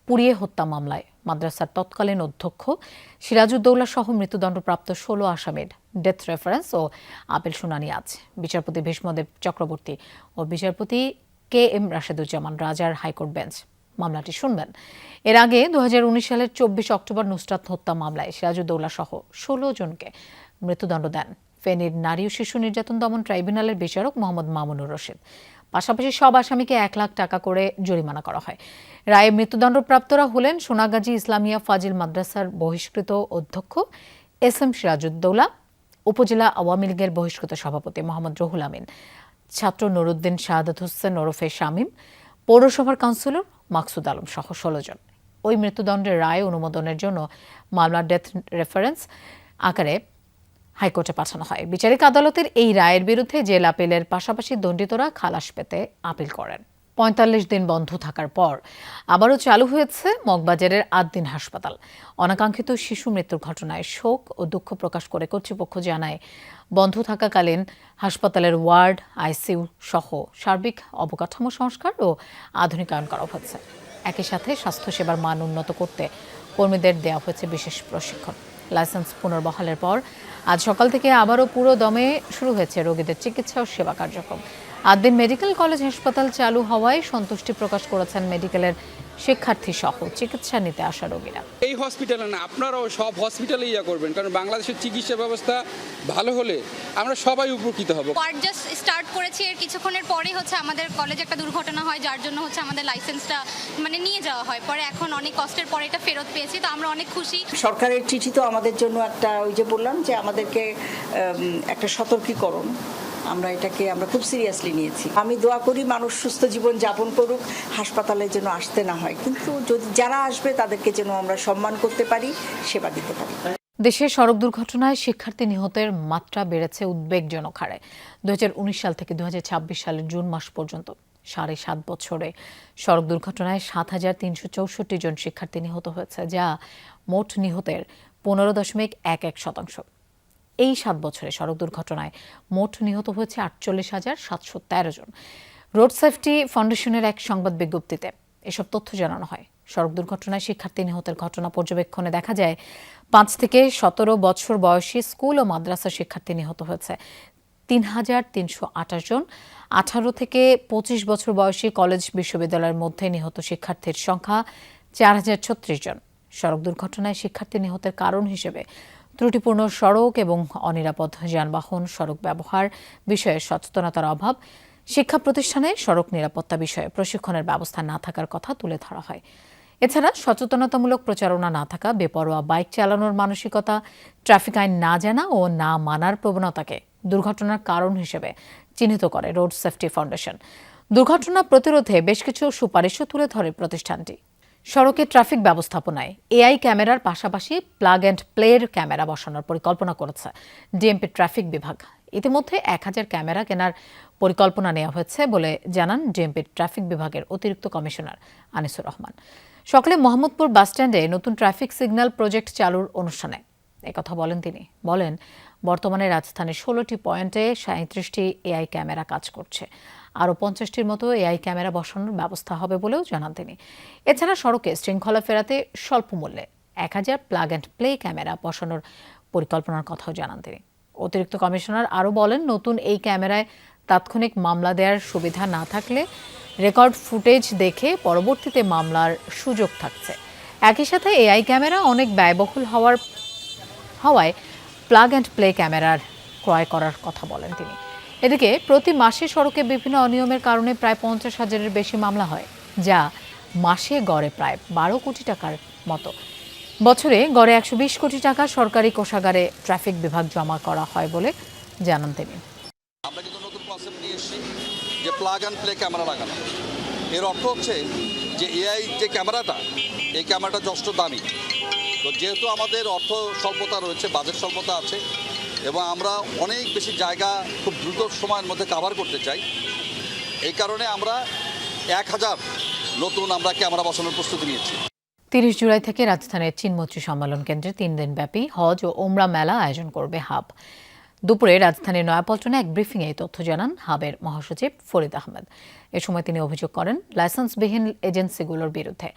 পুড়িয়ে হত্যা মামলায় মাদ্রাসার তৎকালীন অধ্যক্ষ সিরাজউদ্দৌলা সহ মৃত্যুদণ্ডপ্রাপ্ত 16 আসামির ডেথ রেফারেন্স ও আপিল শুনানি আজ বিচারপতি ভীষ্মদেব চক্রবর্তী ও বিচারপতি KM রাশেদুজ্জামান রাজার হাইকোর্ট বেঞ্চ মামলাটি শুনবেন। এর আগে 2019 সালের 24 অক্টোবর নুসরাত হত্যা মামলায় সিরাজউদ্দৌলা সহ 16 জনকে মৃত্যুদণ্ড দেন ফেনীর নারী ও শিশু নির্যাতন দমন ট্রাইব্যুনালের বিচারক মোহাম্মদ মামুনুর রশিদ। পাশাপাশি সব আসামিকে 1 লাখ টাকা করে জরিমানা করা হয়। রায়ে মৃত্যুদণ্ডপ্রাপ্তরা হলেন সোনাগাজী ইসলামিয়া ফাজিল মাদ্রাসার বহিষ্কৃত অধ্যক্ষ SM সিরাজউদ্দৌলা, উপজেলা আওয়ামী লীগের বহিষ্কৃত সভাপতি মোহাম্মদ রুহুল আমিন, ছাত্র নুরুদ্দিন শাহাদাত হোসেন ওরফে শামীম, পৌরসভার কাউন্সিলর মাকসুদ আলম সহ 16 জন। ওই মৃত্যুদণ্ডের রায় অনুমোদনের জন্য মামলার ডেথ রেফারেন্স আকারে হাইকোর্টে পাঠানো হয়। বিচারিক আদালতের এই রায়ের বিরুদ্ধে জেল আপিলের পাশাপাশি দণ্ডিতরা খালাস পেতে আপিল করেন। 45 দিন বন্ধ থাকার পর আবারও চালু হয়েছে মগবাজারের আদ্দিন হাসপাতাল। অনাকাঙ্ক্ষিত শিশু মৃত্যুর ঘটনায় শোক ও দুঃখ প্রকাশ করে কর্তৃপক্ষ জানায়, বন্ধ থাকাকালীন হাসপাতালের ওয়ার্ড, ICU সহ সার্বিক অবকাঠামো সংস্কার ও আধুনিকায়ন করা হয়েছে। একই সাথে স্বাস্থ্যসেবার মান উন্নত করতে কর্মীদের দেওয়া হয়েছে বিশেষ প্রশিক্ষণ। লাইসেন্স পুনর্বহালের পর আজ সকাল থেকে আবারও পুরো দমে শুরু হয়েছে রোগীদের চিকিৎসা ও সেবা কার্যক্রম। আদ্দিন মেডিকেল কলেজ হাসপাতাল চালু হওয়ায় সন্তুষ্টি প্রকাশ করেছেন মেডিকেলের শিক্ষার্থী সহ চিকিৎসা নিতে আসা রোগীরা। এই হসপিটালে না, আপনারাও সব হসপিটালে করবেন, কারণ বাংলাদেশের চিকিৎসা ব্যবস্থা ভালো হলে আমরা সবাই উপকৃত হব। ওয়ার্ড জাস্ট স্টার্ট করেছি, এর কিছুক্ষণের পরেই আমাদের কলেজে একটা দুর্ঘটনা হয়, যার জন্য আমাদের লাইসেন্সটা নিয়ে যাওয়া হয়। পরে এখন অনেক কষ্টের পরে এটা ফেরত পেয়েছি, তো আমরা অনেক খুশি। সরকারের চিঠি তো আমাদের জন্য একটা, ওই যে বললাম যে আমাদেরকে একটা সতর্কীকরণ, আমরা এটাকে খুব সিরিয়াসলি নিয়েছি। আমি দোয়া করি মানুষ সুস্থ জীবন যাপন করুক, হাসপাতালে যেন আসতে না হয়, কিন্তু যদি যারা আসবে তাদেরকে যেন আমরা সম্মান করতে পারি, সেবা দিতে পারি। দেশে সড়ক দুর্ঘটনায় শিক্ষার্থী নিহতের মাত্রা বেড়েছে উদ্বেগজনক হারে। 2019 সাল থেকে 2026 সালের জুন মাস পর্যন্ত 7.5 বছরে সড়ক দুর্ঘটনায় 7,364 জন শিক্ষার্থী নিহত হয়েছে, যা মোট নিহতের 15.11%। এই 7 বছরে সড়ক দুর্ঘটনায় মোট নিহত হয়েছে 48,713 জন। রোড সেফটি ফাউন্ডেশনের এক সংবাদ বিজ্ঞপ্তিতে এসব তথ্য জানানো হয়। সড়ক দুর্ঘটনায় শিক্ষার্থী নিহতের ঘটনা পর্যবেক্ষণে দেখা যায় 5 থেকে 17 বছর বয়সী স্কুল ও মাদ্রাসা শিক্ষার্থী নিহত হয়েছে 3,328 জন। 18 থেকে 25 বছর বয়সী কলেজ বিশ্ববিদ্যালয়ের মধ্যে নিহত শিক্ষার্থীর সংখ্যা 4,036 জন। সড়ক দুর্ঘটনায় শিক্ষার্থী নিহতের কারণ হিসেবে ত্রুটিপূর্ণ সড়ক এবং অনিরাপদ যানবাহন, সড়ক ব্যবহার বিষয়ে সচেতনতার অভাব, শিক্ষা প্রতিষ্ঠানে সড়ক নিরাপত্তা বিষয়ে প্রশিক্ষণের ব্যবস্থা না থাকার কথা তুলে ধরা হয়। এছাড়া সচেতনতামূলক প্রচারণা না থাকা, বেপরোয়া বাইক চালানোর মানসিকতা, ট্রাফিক আইন না জানা ও না মানার প্রবণতাকে দুর্ঘটনার কারণ হিসেবে চিহ্নিত করে রোড সেফটি ফাউন্ডেশন। দুর্ঘটনা প্রতিরোধে বেশ কিছু সুপারিশও তুলে ধরে প্রতিষ্ঠানটি। সড়কে ট্রাফিক ব্যবস্থাপনায় এআই ক্যামেরার পাশাপাশি প্লাগ অ্যান্ড প্লের ক্যামেরা বসানোর পরিকল্পনা করেছে ডিএমপি ট্রাফিক বিভাগ। ইতিমধ্যে 1000 ক্যামেরা কেনার পরিকল্পনা নেওয়া হয়েছে বলে জানান ডিএমপি ট্রাফিক বিভাগের অতিরিক্ত কমিশনার আনিসুর রহমান। সকালে মোহাম্মদপুর বাসস্ট্যান্ডে নতুন ট্রাফিক সিগন্যাল প্রজেক্ট চালুর অনুষ্ঠানে একথা বলেন তিনি। বলেন, বর্তমানে রাজধানীর 16টি পয়েন্টে 37টি এআই ক্যামেরা কাজ করছে। আরও 50টির মতো এআই ক্যামেরা বসানোর ব্যবস্থা হবে বলেও জানান তিনি। এছাড়া সড়কে শৃঙ্খলা ফেরাতে স্বল্প মূল্যে 1000 প্লাগ অ্যান্ড প্লে ক্যামেরা বসানোর পরিকল্পনার কথাও জানান তিনি। অতিরিক্ত কমিশনার আরও বলেন, নতুন এই ক্যামেরায় তাৎক্ষণিক মামলা দেওয়ার সুবিধা না থাকলে রেকর্ড ফুটেজ দেখে পরবর্তীতে মামলার সুযোগ থাকছে। একই সাথে এআই ক্যামেরা অনেক ব্যয়বহুল হওয়ায় প্লাগ অ্যান্ড প্লে ক্যামেরার ক্রয় করার কথা বলেন তিনি। এদিকে প্রতি মাসে সড়কে বিভিন্ন অনিয়মের কারণে প্রায় 50,000-এর বেশি মামলা হয়, যা মাসে গড়ে প্রায় 12 কোটি টাকার মতো। বছরে গড়ে 120 কোটি টাকা সরকারি কোষাগারে ট্রাফিক বিভাগ জমা করা হয় বলে জানান তিনি। আমরা কিন্তু নতুন কনসেপ্ট নিয়ে এসেছি যে প্লাগ অ্যান্ড প্লে ক্যামেরা লাগানো। এর অর্থ হচ্ছে যে এআই যে ক্যামেরাটা, এই ক্যামেরাটা যথেষ্ট দামি। তো যেহেতু আমাদের অর্থ স্বল্পতা রয়েছে, বাজেট স্বল্পতা আছে, এবং আমরা অনেক বেশি জায়গা খুব দ্রুত সময়ের মধ্যে কভার করতে চাই, এই কারণে আমরা 1000 নতুন আমরা ক্যামেরা বসানোর প্রস্তুতি নিয়েছি। 30 জুলাই থেকে রাজধানীর চীনমৈত্রী সম্মেলন কেন্দ্রে 3 দিনব্যাপী হজ ও ওমরা মেলা আয়োজন করবে হাব। দুপুরে রাজধানীর নয়াপল্টনে এক ব্রিফিংয়ে এই তথ্য জানান হাবের মহাসচিব ফরিদ আহমেদ। এ সময় তিনি অভিযোগ করেন, লাইসেন্সবিহীন এজেন্সিগুলোর বিরুদ্ধে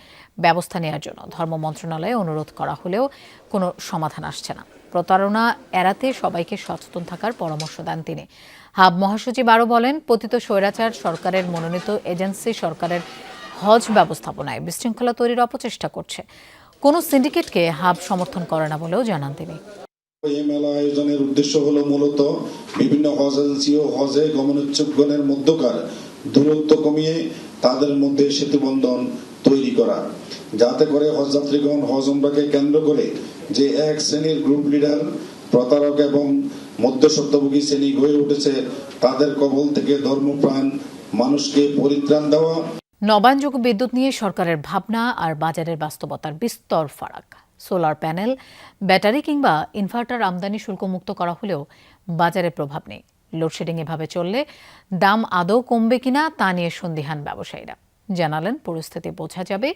ব্যবস্থা নেওয়ার জন্য ধর্ম মন্ত্রণালয়ে অনুরোধ করা হলেও কোনো সমাধান আসছে না। প্রতারণা এড়াতে সবাইকে সচেতন থাকার পরামর্শ দেন তিনি। হাব মহাসচিব আরও বলেন, পতিত স্বৈরাচার সরকারের মনোনীত এজেন্সি সরকারের হজ ব্যবস্থাপনায় বিশৃঙ্খলা তৈরির অপচেষ্টা করছে। কোনো সিন্ডিকেটকে হাব সমর্থন করে না বলেও জানান তিনি। এই মেলা আয়োজনের উদ্দেশ্য হলো মূলত বিভিন্ন হজ এজেন্সি ও হজে গমনোচ্ছুকগণের মধ্যকার দূরত্ব কমিয়ে তাদের মধ্যে সেতুবন্ধন তৈরি করা, যাতে করে হজযাত্রীগণ হজ উমরাকে কেন্দ্র করে যে এক শ্রেণীর গ্রুপ লিডার, প্রতারক এবং মধ্যস্বত্বভোগী শ্রেণী গড়ে উঠেছে, তাদের কবল থেকে ধর্মপ্রাণ মানুষকে পরিত্রাণ দেওয়া। নবায়নযোগ্য বিদ্যুৎ নিয়ে সরকারের ভাবনা আর বাজারের বাস্তবতার বিস্তর ফারাক। সোলার প্যানেল, ব্যাটারি কিংবা ইনভার্টার আমদানি শুল্ক মুক্ত করা হলেও বাজারে প্রভাব নেই। লোডশেডিং এভাবে চললে দাম আদৌ কমবে কিনা তা নিয়ে সন্দিহান ব্যবসায়ীরা। জানালেন, পরিস্থিতি বোঝা যাবে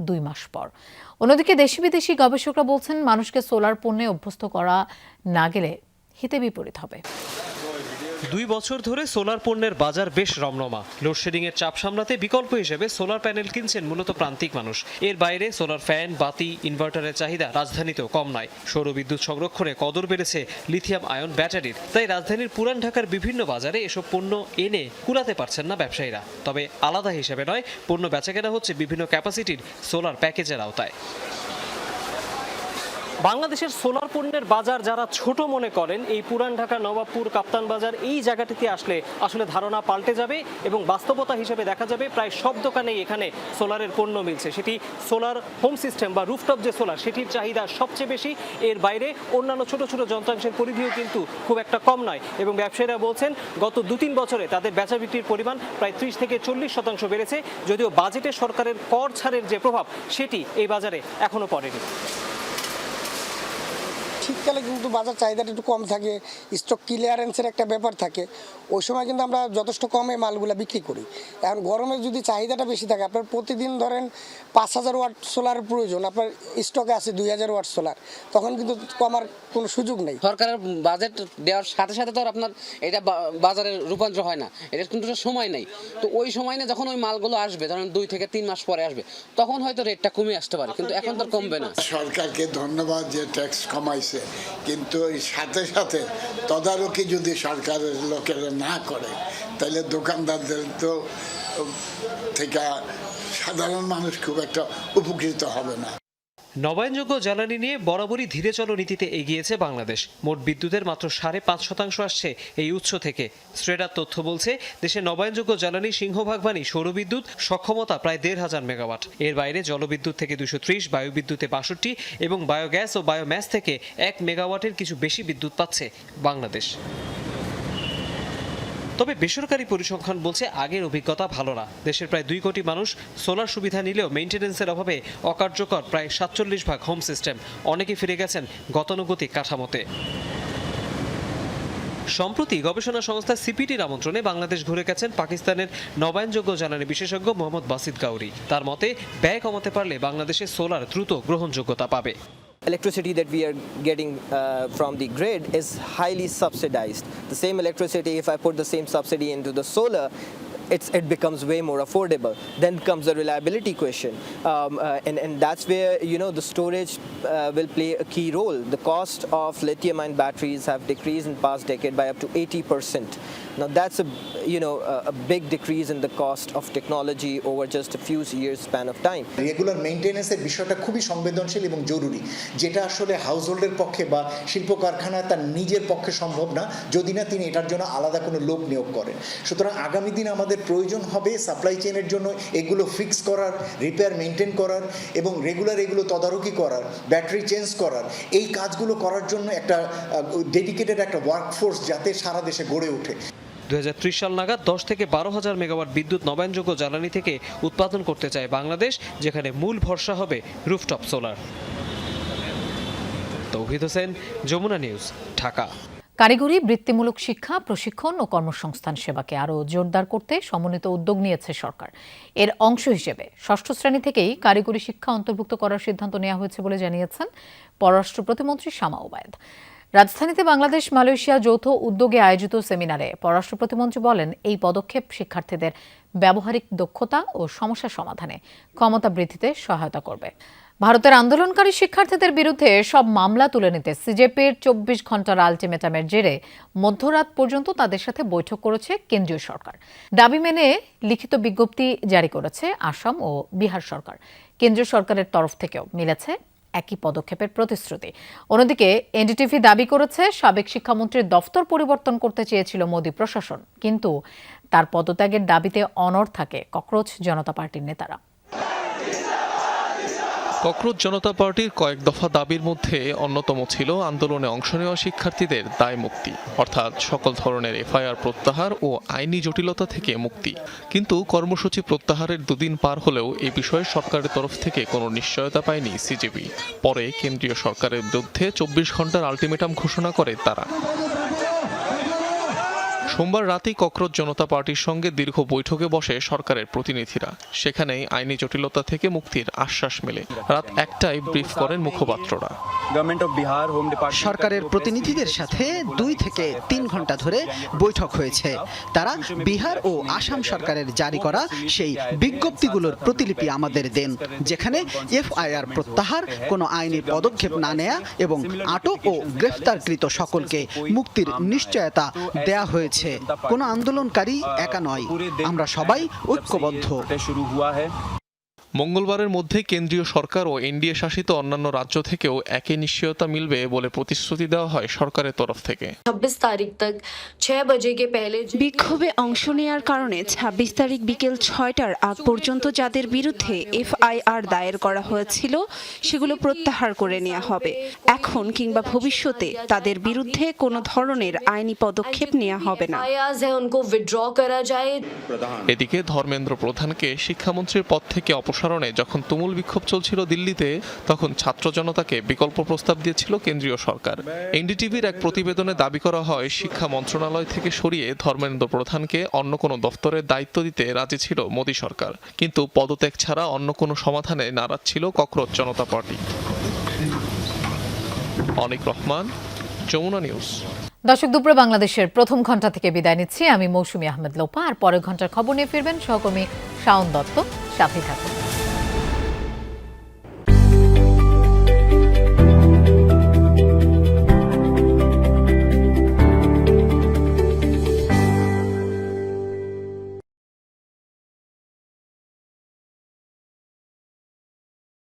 2 মাস পর। অন্যদিকে দেশি বিদেশি গবেষকরা বলছেন, মানুষকে সোলার পণ্যে অভ্যস্ত করা না গেলে হিতে বিপরীত হবে। 2 বছর ধরে সোলার পণ্যের বাজার বেশ রমরমা। লোডশেডিং এর চাপ সামলাতে বিকল্প হিসেবে সোলার প্যানেল কিনছেন মূলত প্রান্তিক মানুষ। এর বাইরে সোলার ফ্যান, বাতি, ইনভার্টারের চাহিদা রাজধানীতেও কম নয়। সৌরবিদ্যুৎ সংরক্ষণে কদর বেড়েছে লিথিয়াম আয়ন ব্যাটারির। তাই রাজধানীর পুরান ঢাকার বিভিন্ন বাজারে এসব পণ্য এনে কুলাতে পারছেন না ব্যবসায়ীরা। তবে আলাদা হিসেবে নয়, পণ্য বেচাকেনা হচ্ছে বিভিন্ন ক্যাপাসিটির সোলার প্যাকেজের আওতায়। বাংলাদেশের সোলার পণ্যের বাজার যারা ছোট মনে করেন, এই পুরান ঢাকা, নবাবপুর, কাপ্তান বাজার এই জায়গাটিতে আসলে ধারণা পাল্টে যাবে এবং বাস্তবতা হিসেবে দেখা যাবে প্রায় সব দোকানেই এখানে সোলারের পণ্য মিলছে। সেটি সোলার হোম সিস্টেম বা রুফটপ যে সোলার, সেটির চাহিদা সবচেয়ে বেশি। এর বাইরে অন্যান্য ছোট ছোট যন্ত্রাংশের পরিধিও কিন্তু খুব একটা কম নয় এবং ব্যবসায়ীরা বলছেন গত 2-3 বছরে তাদের বেচা বিক্রির পরিমাণ প্রায় 30 থেকে 40% বেড়েছে। যদিও বাজেটে সরকারের কর ছাড়ের যে প্রভাব, সেটি এই বাজারে এখনো পড়েনি। শীতকালে কিন্তু বাজার চাহিদাটা একটু কম থাকে, স্টক ক্লিয়ারেন্সের একটা ব্যাপার থাকে। ওই সময় কিন্তু আমরা যথেষ্ট কমে মালগুলো বিক্রি করি। এখন গরমে যদি চাহিদাটা বেশি থাকে, আপনার প্রতিদিন ধরেন 5000 ওয়াট সোলারের প্রয়োজন, আপনার স্টকে আছে 2000 ওয়াট সোলার, তখন কিন্তু কমার কোনো সুযোগ নেই। সরকারের বাজেট দেওয়ার সাথে সাথে তো আপনার এটা বাজারে রূপান্তর হয় না, এটা কিন্তু সময় নেই। তো ওই সময় না, যখন ওই মালগুলো আসবে, ধরেন 2 থেকে 3 মাস পরে আসবে, তখন হয়তো রেটটা কমে আসতে পারে, কিন্তু এখন তো কমবে না। সরকারকে ধন্যবাদ যে ট্যাক্স কমাইছে, কিন্তু সাথে সাথে তদারকি যদি সরকারের লোকেরা না করে, তাহলে দোকানদারদের তো থেকে সাধারণ মানুষ খুব একটা উপকৃত হবে না। নবায়নযোগ্য জ্বালানি নিয়ে বরাবরই ধীরে চলো নীতিতে এগিয়েছে বাংলাদেশ। মোট বিদ্যুতের মাত্র 5.5% আসছে এই উৎস থেকে। স্ট্রেডার তথ্য বলছে দেশে নবায়নযোগ্য জ্বালানি সিংহভাগবানই সৌরবিদ্যুৎ, সক্ষমতা প্রায় 1,500 মেগাওয়াট। এর বাইরে জলবিদ্যুৎ থেকে 230, বায়ুবিদ্যুতে 62 এবং বায়োগ্যাস ও বায়োম্যাস থেকে 1 মেগাওয়াটের কিছু বেশি বিদ্যুৎ পাচ্ছে বাংলাদেশ। তবে বেসরকারি পরিসংখ্যান বলছে আগের অভিজ্ঞতা ভালো না। দেশের প্রায় 2 কোটি মানুষ সোলার সুবিধা নিলেও মেইনটেনেন্সের অভাবে অকার্যকর প্রায় 47% হোম সিস্টেম। অনেকে ফিরে গেছেন গতানুগতিক কাঠামোতে। সম্প্রতি গবেষণা সংস্থা সিপিটির আমন্ত্রণে বাংলাদেশ ঘুরে গেছেন পাকিস্তানের নবায়নযোগ্য জ্বালানি বিশেষজ্ঞ মোহাম্মদ বাসিদ গাউরি। তার মতে ব্যয় কমাতে পারলে বাংলাদেশে সোলার দ্রুত গ্রহণযোগ্যতা পাবে। Electricity that we are getting from the grid is highly subsidized. The same electricity, if I put the same subsidy into the solar, it becomes way more affordable. Then comes the reliability question, and that's where the storage will play a key role. The cost of lithium-ion batteries have decreased in past decade by up to 80%. Now that's a big decrease in the cost of technology over just a few years span of time. Regular মেইনটেনেন্সের বিষয়টা খুবই সংবেদনশীল এবং জরুরি, যেটা আসলে হাউসহোল্ডের পক্ষে বা শিল্প কারখানায় তার নিজের পক্ষে সম্ভব না যদি না তিনি এটার জন্য আলাদা কোনো লোক নিয়োগ করেন। সুতরাং আগামী দিন আমাদের প্রয়োজন হবে সাপ্লাই চেইনের জন্য এগুলো ফিক্স করার, রিপেয়ার মেইনটেইন করার এবং রেগুলার এগুলো তদারকি করার, ব্যাটারি চেঞ্জ করার। এই কাজগুলো করার জন্য একটা ডেডিকেটেড একটা ওয়ার্কফোর্স যাতে সারা দেশে গড়ে ওঠে। 2030 সাল নাগাদ 10 থেকে 12,000 মেগাওয়াট বিদ্যুৎ নবায়নযোগ্য জ্বালানি থেকে উৎপাদন করতে চায় বাংলাদেশ, যেখানে মূল ভরসা হবে রুফটপ সোলার। তৌহিদ হোসেন, যমুনা নিউজ, ঢাকা। কারিগরি বৃত্তিমূলক শিক্ষা, প্রশিক্ষণ ও কর্মসংস্থান সেবাকে আরও জোরদার করতে সমন্বিত উদ্যোগ নিয়েছে সরকার। এর অংশ হিসেবে 6ষ্ঠ শ্রেণী থেকেই কারিগরি শিক্ষা অন্তর্ভুক্ত করার সিদ্ধান্ত নেওয়া হয়েছে বলে জানিয়েছেন পররাষ্ট্র প্রতিমন্ত্রী শামা ওবায়েদ। রাজধানীতে বাংলাদেশ মালয়েশিয়া যৌথ উদ্যোগে আয়োজিত সেমিনারে পররাষ্ট্র প্রতিমন্ত্রী বলেন, এই পদক্ষেপ শিক্ষার্থীদের ব্যবহারিক দক্ষতা ও সমস্যা সমাধানে ক্ষমতা বৃদ্ধিতে সহায়তা করবে। ভারতের আন্দোলনকারী শিক্ষার্থীদের বিরুদ্ধে সব মামলা তুলে নিতে সিজেপির 24 ঘন্টার আলটিমেটামের জেরে মধ্যরাত পর্যন্ত তাদের সাথে বৈঠক করেছে কেন্দ্রীয় সরকার। দাবি মেনে লিখিত বিজ্ঞপ্তি জারি করেছে আসাম ও বিহার সরকার। কেন্দ্রীয় সরকারের তরফ থেকেও মিলেছে একই পদক্ষেপের প্রতিশ্রুতি। অন্যদিকে এনডিটিভি দাবি করেছে, সাবেক শিক্ষামন্ত্রীর দফতর পরিবর্তন করতে চেয়েছিল মোদি প্রশাসন, কিন্তু তার পদত্যাগের দাবিতে অনড় থাকে ককরোচ জনতা পার্টির নেতারা। ককরোচ জনতা পার্টির কয়েক দফা দাবির মধ্যে অন্যতম ছিল আন্দোলনে অংশ নেওয়া শিক্ষার্থীদের দায় মুক্তি, অর্থাৎ সকল ধরনের এফআইআর প্রত্যাহার ও আইনি জটিলতা থেকে মুক্তি। কিন্তু কর্মসূচি প্রত্যাহারের 2 দিন পার হলেও এই বিষয়ে সরকারের তরফ থেকে কোনো নিশ্চয়তা পায়নি সিজেপি। পরে কেন্দ্রীয় সরকারের বিরুদ্ধে 24 ঘন্টার আলটিমেটাম ঘোষণা করে তারা। সোমবার রাতেই ককরোচ জনতা পার্টির সঙ্গে দীর্ঘ বৈঠকে বসে সরকারের প্রতিনিধিরা। সেখানেই আইনি জটিলতা থেকে মুক্তির আশ্বাস মেলে। রাত 1টায় ব্রিফ করেন মুখপাত্ররা। সরকারের প্রতিনিধিদের সাথে 2 থেকে 3 ঘন্টা ধরে বৈঠক হয়েছে। তারা বিহার ও আসাম সরকারের জারি করা সেই বিজ্ঞপ্তিগুলোর প্রতিলিপি আমাদের দেন, যেখানে এফআইআর প্রত্যাহার, কোনো আইনি পদক্ষেপ না নেয়া এবং আটক ও গ্রেফতারকৃত সকলকে মুক্তির নিশ্চয়তা দেয়া হয়েছে। কোনো আন্দোলনকারী একা নয়, আমরা সবাই ঐক্যবদ্ধ। মঙ্গলবারের মধ্যে কেন্দ্রীয় সরকার ও এনডিএ শাসিত অন্যান্য রাজ্য থেকেও একই নিশ্চয়তা মিলবে বলে প্রতিশ্রুতি দেওয়া হয় সরকারের তরফ থেকে। 26 তারিখ तक 6 बजे के पहले বিক্ষোভে অংশ নেওয়ার কারণে 26 তারিখ বিকেল 6টার আগ পর্যন্ত যাদের বিরুদ্ধে এফআইআর দায়ের করা হয়েছিল সেগুলো প্রত্যাহার করে নেওয়া হবে। এখন কিংবা ভবিষ্যতে তাদের বিরুদ্ধে কোনো ধরনের আইনি পদক্ষেপ নেওয়া হবে না। এদিকে ধর্মেন্দ্র প্রধানকে শিক্ষামন্ত্রীর পদ থেকে অপসারণে যখন তুমুল বিক্ষোভ চলছিল দিল্লিতে, তখন ছাত্র জনতাকে বিকল্প প্রস্তাব দিয়েছিল কেন্দ্রীয় সরকার। এনডিটিভির এক প্রতিবেদনে দাবি করা হয়, শিক্ষা মন্ত্রণালয় থেকে সরিয়ে ধর্মেন্দ্র প্রধানকে অন্য কোনো দফতরের দায়িত্ব দিতে রাজি ছিল মোদী সরকার, কিন্তু পদত্যাগ ছাড়া অন্য কোনো সমাধানে নারাজ ছিল ককরোচ জনতা পার্টি। অনিক রহমান, যমুনা নিউজ। দর্শক, দুপুরে বাংলাদেশের প্রথম ঘন্টা থেকে বিদায় নিচ্ছি আমি মৌসুমী আহমেদ লোপা। আর পরের ঘন্টার খবর নিয়ে ফিরবেন সহকর্মী শাওন দত্ত। সাথে থাকুন।